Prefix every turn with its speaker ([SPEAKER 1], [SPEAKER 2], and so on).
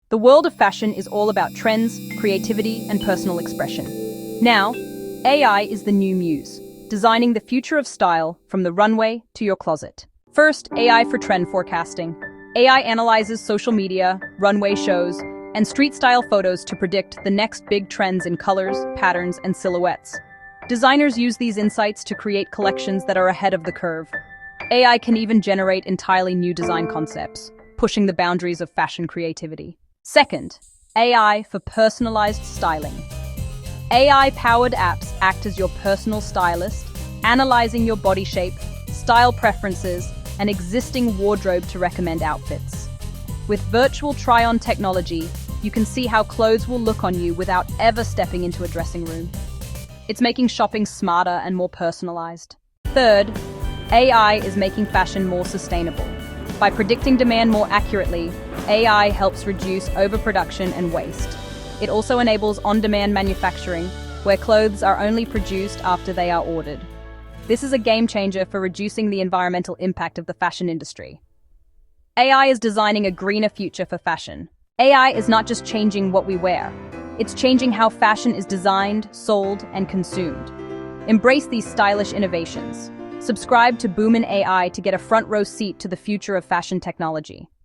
[SPEAKER 1] The world of fashion is all about trends, creativity, and personal expression. Now, AI is the new muse, designing the future of style from the runway to your closet. First, AI for trend forecasting. AI analyzes social media, runway shows, and street-style photos to predict the next big trends in colors, patterns, and silhouettes. Designers use these insights to create collections that are ahead of the curve. AI can even generate entirely new design concepts, pushing the boundaries of fashion creativity. Second, AI for personalized styling. AI-powered apps act as your personal stylist, analyzing your body shape, style preferences, and existing wardrobe to recommend outfits. With virtual try-on technology, you can see how clothes will look on you without ever stepping into a dressing room. It's making shopping smarter and more personalized. Third, AI is making fashion more sustainable. By predicting demand more accurately, AI helps reduce overproduction and waste. It also enables on-demand manufacturing, where clothes are only produced after they are ordered. This is a game changer for reducing the environmental impact of the fashion industry. AI is designing a greener future for fashion. AI is not just changing what we wear, it's changing how fashion is designed, sold, and consumed. Embrace these stylish innovations. Subscribe to Boomin AI to get a front row seat to the future of fashion technology.